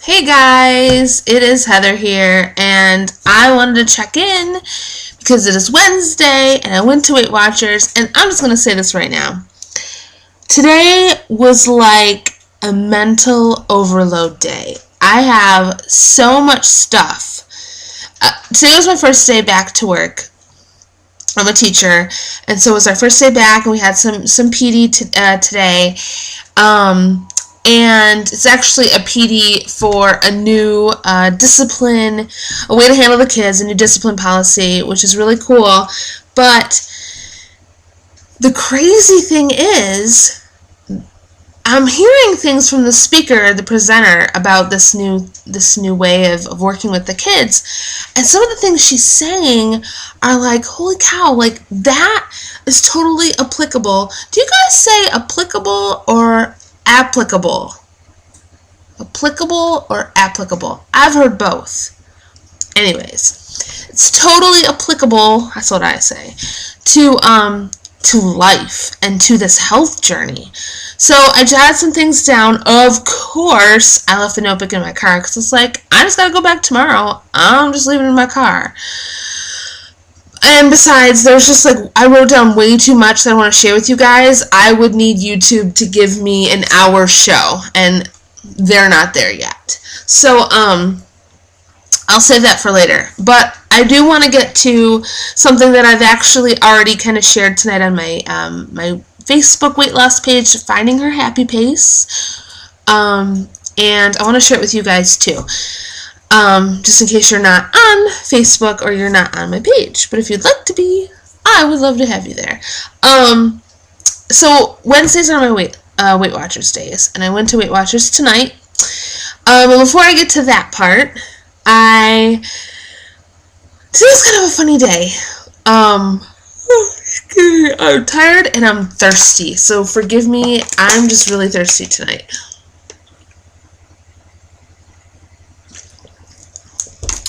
Hey guys, it is Heather here, and I wanted to check in because it is Wednesday and I went to Weight Watchers, and I'm just going to say this right now. Today was like a mental overload day. I have so much stuff. Today was my first day back to work. I'm a teacher, and so it was our first day back, and we had some PD today. And it's actually a PD for a new discipline, a way to handle the kids, a new discipline policy, which is really cool. But the crazy thing is, I'm hearing things from the speaker, the presenter, about this new way of working with the kids. And some of the things she's saying are like, holy cow, like that is totally applicable. Do you guys say applicable or applicable? Applicable or applicable? I've heard both. Anyways, it's totally applicable, that's what I say, to life and to this health journey. So I jotted some things down. Of course, I left the notebook in my car because it's like, I just gotta go back tomorrow. I'm just leaving it in my car. And besides, there's just like, I wrote down way too much that I want to share with you guys. I would need YouTube to give me an hour show, and they're not there yet. So, I'll save that for later. But I do want to get to something that I've actually already kind of shared tonight on my my Facebook weight loss page, Finding Her Happy Pace. And I want to share it with you guys too. Just in case you're not on Facebook or you're not on my page. But if you'd like to be, I would love to have you there. So Wednesdays are my Weight Watchers days, and I went to Weight Watchers tonight. And before I get to that part, today's kind of a funny day. I'm tired and I'm thirsty, so forgive me. I'm just really thirsty tonight.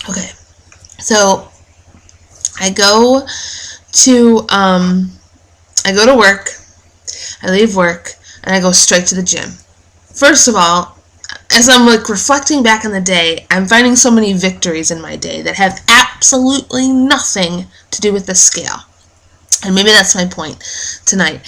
Okay, so I go to work, I leave work, and I go straight to the gym. First of all, as I'm like reflecting back on the day, I'm finding so many victories in my day that have absolutely nothing to do with the scale. And maybe that's my point tonight,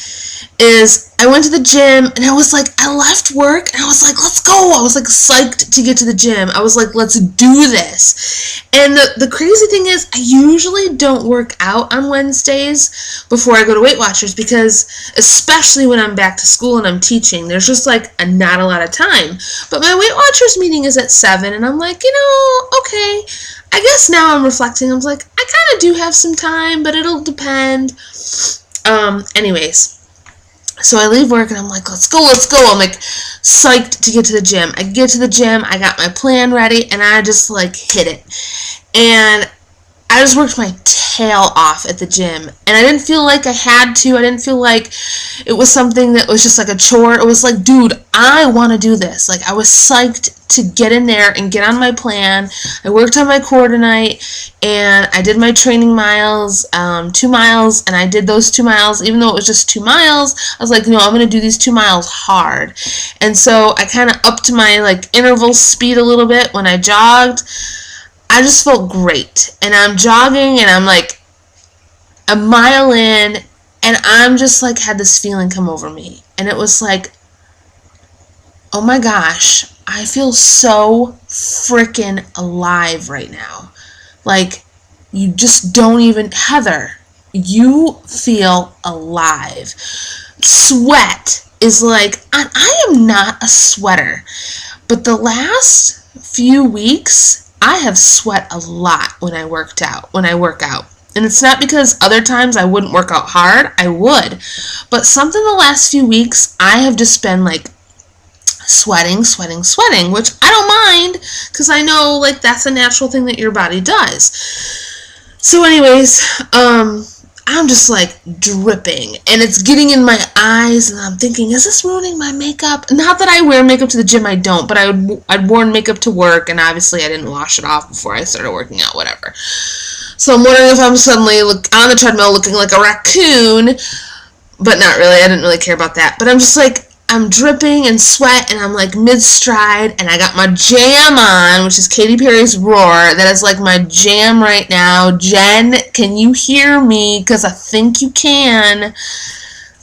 is I went to the gym, and I was like, I left work, and I was like, let's go. I was like psyched to get to the gym. I was like, let's do this. And the crazy thing is, I usually don't work out on Wednesdays before I go to Weight Watchers, because especially when I'm back to school and I'm teaching, there's just like not a lot of time. But my Weight Watchers meeting is at 7, and I'm like, okay. I guess now I'm reflecting, I'm like, I kind of do have some time, but it'll depend. Anyways, so I leave work and I'm like, let's go. I'm like psyched to get to the gym. I get to the gym, I got my plan ready, and I just like hit it. And I just worked my tail off at the gym, and I didn't feel like I had to. I didn't feel like it was something that was just like a chore. It was like, dude, I want to do this. Like, I was psyched to get in there and get on my plan. I worked on my core tonight, and I did my training miles, 2 miles, and I did those 2 miles. Even though it was just 2 miles, I was like, no, I'm going to do these 2 miles hard. And so I kind of upped my like interval speed a little bit when I jogged. I just felt great, and I'm jogging, and I'm like a mile in, and I'm just like had this feeling come over me, and it was like, oh my gosh, I feel so freaking alive right now. Like, you just don't even, Heather, you feel alive. Sweat is like, I am not a sweater, but the last few weeks, I have sweat a lot when I work out. And it's not because other times I wouldn't work out hard. I would. But something the last few weeks, I have just been like sweating, which I don't mind, because I know like that's a natural thing that your body does. So anyways, I'm just like dripping, and it's getting in my eyes, and I'm thinking, is this ruining my makeup? Not that I wear makeup to the gym, I don't, but I'd worn makeup to work, and obviously I didn't wash it off before I started working out, whatever. So I'm wondering if I'm suddenly on the treadmill looking like a raccoon, but not really. I didn't really care about that. But I'm just like, I'm dripping in sweat, and I'm like mid-stride, and I got my jam on, which is Katy Perry's Roar. That is like my jam right now. Jen, can you hear me? Because I think you can.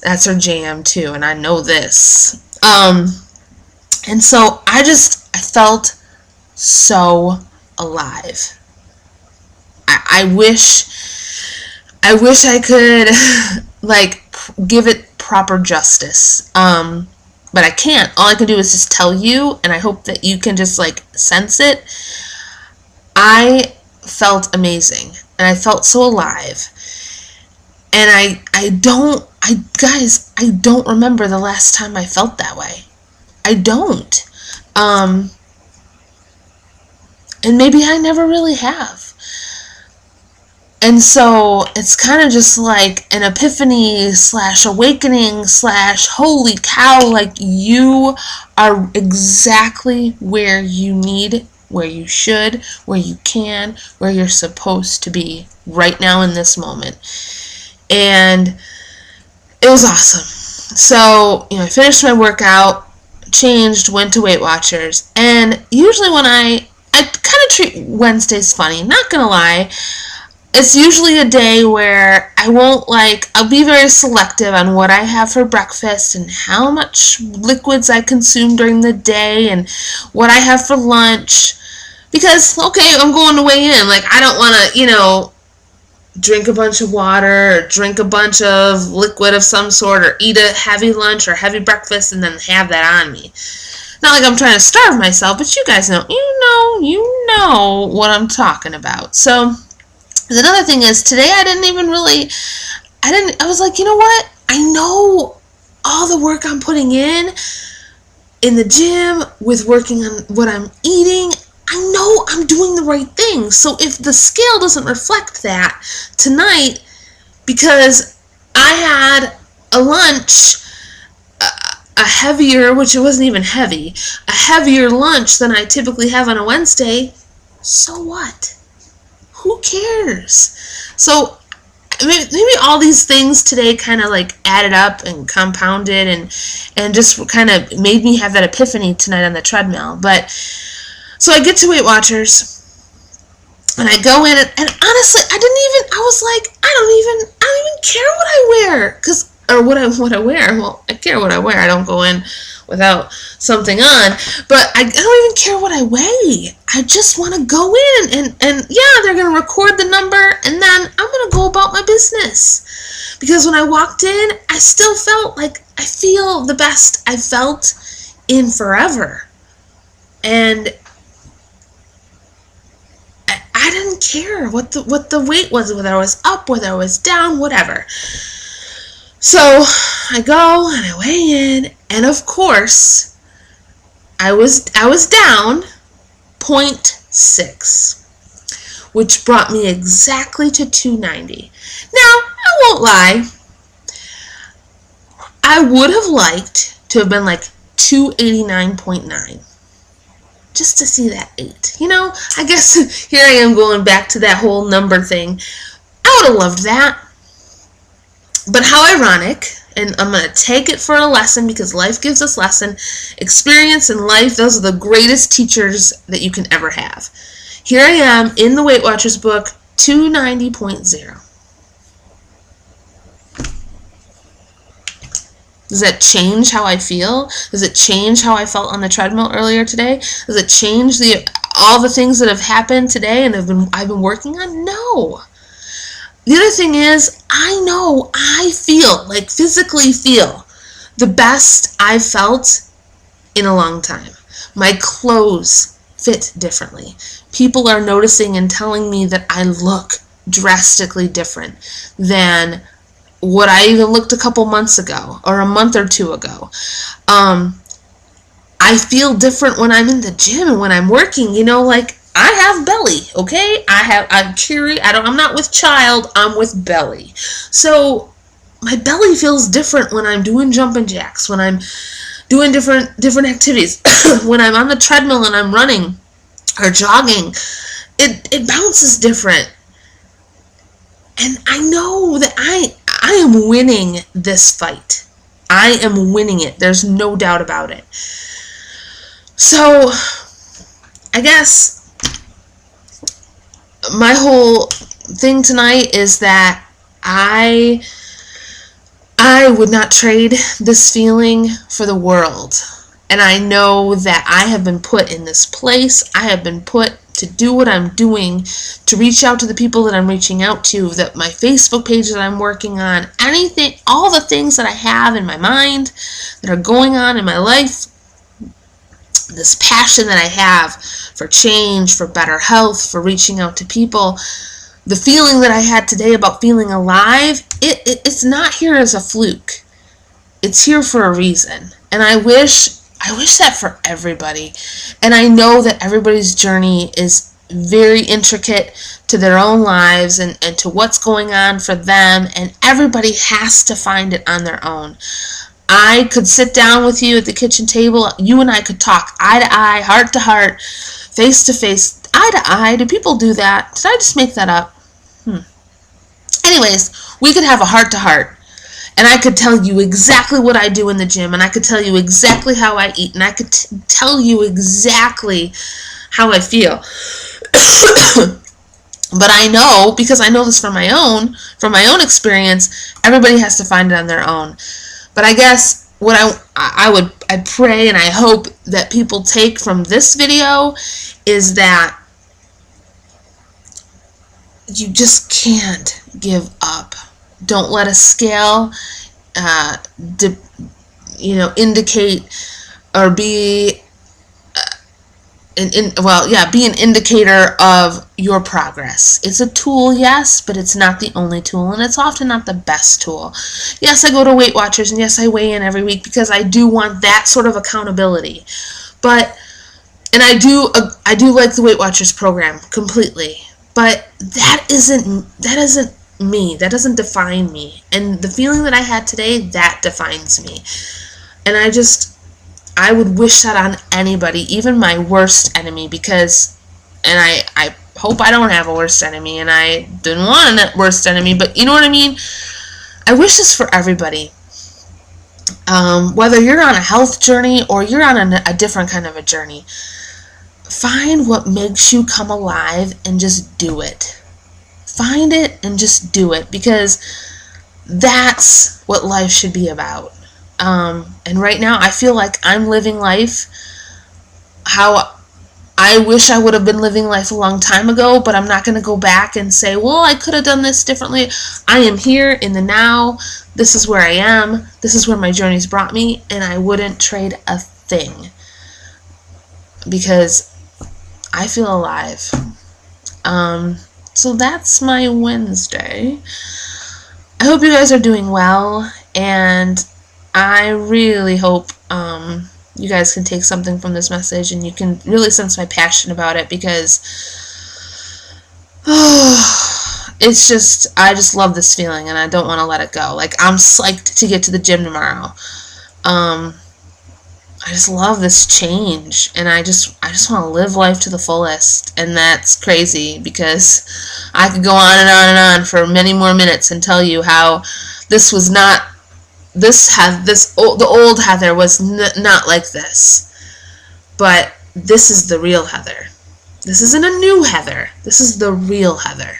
That's her jam too, and I know this. And so I felt so alive. I wish I could like give it proper justice. But I can't. All I can do is just tell you, and I hope that you can just like sense it. I felt amazing, and I felt so alive. And I don't remember the last time I felt that way. I don't. And maybe I never really have. And so it's kind of just like an epiphany / awakening / holy cow, like you are exactly where you need, where you should, where you can, where you're supposed to be right now in this moment. And it was awesome. So, I finished my workout, changed, went to Weight Watchers, and usually when I kind of treat Wednesdays funny, not gonna lie. It's usually a day where I'll be very selective on what I have for breakfast and how much liquids I consume during the day and what I have for lunch. Because, okay, I'm going to weigh in. Like, I don't want to, drink a bunch of water or drink a bunch of liquid of some sort or eat a heavy lunch or heavy breakfast and then have that on me. Not like I'm trying to starve myself, but you guys know, you know what I'm talking about. So, another thing is, today I was like, you know what? I know all the work I'm putting in the gym, with working on what I'm eating. I know I'm doing the right thing. So if the scale doesn't reflect that tonight, because I had a lunch, a heavier, which it wasn't even heavy, a heavier lunch than I typically have on a Wednesday, so what? Who cares? So maybe all these things today kind of like added up and compounded and just kind of made me have that epiphany tonight on the treadmill. But so I get to Weight Watchers and I go in and honestly I was like, I don't even care what I wear, what I wear. Well, I care what I wear. I don't go in without something on, but I don't even care what I weigh. I just want to go in and yeah, they're going to record the number and then I'm going to go about my business. Because when I walked in, I still felt like I feel the best I felt in forever. And I didn't care what the weight was, whether I was up, whether I was down, whatever. So I go and I weigh in, and of course, I was down 0.6, which brought me exactly to 290. Now, I won't lie, I would have liked to have been like 289.9. Just to see that 8. I guess here I am going back to that whole number thing. I would have loved that. But how ironic, and I'm going to take it for a lesson because life gives us lesson. Experience and life, those are the greatest teachers that you can ever have. Here I am in the Weight Watchers book, 290.0. Does that change how I feel? Does it change how I felt on the treadmill earlier today? Does it change all the things that have happened today and I've been working on? No. The other thing is, I know I physically feel the best I've felt in a long time. My clothes fit differently. People are noticing and telling me that I look drastically different than what I even looked a couple months ago or a month or two ago. I feel different when I'm in the gym and when I'm working, I have belly, okay? I'm cheery. I'm not with child, I'm with belly. So my belly feels different when I'm doing jumping jacks, when I'm doing different activities, when I'm on the treadmill and I'm running or jogging, it bounces different. And I know that I am winning this fight. I am winning it. There's no doubt about it. So, I guess my whole thing tonight is that I would not trade this feeling for the world. And I know that I have been put in this place. I have been put to do what I'm doing, to reach out to the people that I'm reaching out to, that my Facebook page that I'm working on, anything, all the things that I have in my mind that are going on in my life, this passion that I have for change, for better health, for reaching out to people, the feeling that I had today about feeling alive, it's not here as a fluke. It's here for a reason. And I wish that for everybody. And I know that everybody's journey is very intricate to their own lives and to what's going on for them, and everybody has to find it on their own. I could sit down with you at the kitchen table. You and I could talk eye to eye, heart to heart, face to face, eye to eye. Do people do that? Did I just make that up? Anyways, we could have a heart to heart. And I could tell you exactly what I do in the gym, and I could tell you exactly how I eat, and I could tell you exactly how I feel. But I know, because I know this from my own experience, everybody has to find it on their own. But I guess what I pray and I hope that people take from this video is that you just can't give up. Don't let a scale, indicate or be be an indicator of your progress. It's a tool, yes, but it's not the only tool, and it's often not the best tool. Yes, I go to Weight Watchers, and yes, I weigh in every week because I do want that sort of accountability. And I do like the Weight Watchers program completely. But that isn't me. That doesn't define me. And the feeling that I had today, that defines me. And I would wish that on anybody, even my worst enemy, because, and I hope I don't have a worst enemy, and I didn't want a worst enemy, but you know what I mean? I wish this for everybody. Whether you're on a health journey or you're on a different kind of a journey, find what makes you come alive and just do it. Find it and just do it, because that's what life should be about. And right now I feel like I'm living life how I wish I would have been living life a long time ago, but I'm not going to go back and say, well, I could have done this differently. I am here in the now. This is where I am. This is where my journey's brought me, and I wouldn't trade a thing, because I feel alive. So that's my Wednesday. I hope you guys are doing well, and I really hope you guys can take something from this message, and you can really sense my passion about it, because it's just, I just love this feeling, and I don't want to let it go. Like, I'm psyched to get to the gym tomorrow. I just love this change, and I just want to live life to the fullest, and that's crazy, because I could go on and on and on for many more minutes and tell you how this was not, the old Heather was not like this, but this is the real Heather. This isn't a new Heather. This is the real Heather,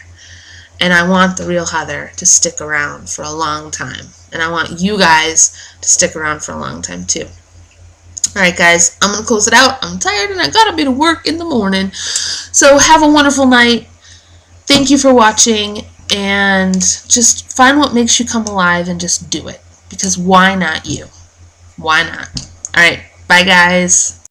and I want the real Heather to stick around for a long time, and I want you guys to stick around for a long time too. Alright guys, I'm going to close it out. I'm tired and I got to be to work in the morning. So have a wonderful night. Thank you for watching, and just find what makes you come alive and just do it. Because why not you? Why not? Alright, bye guys.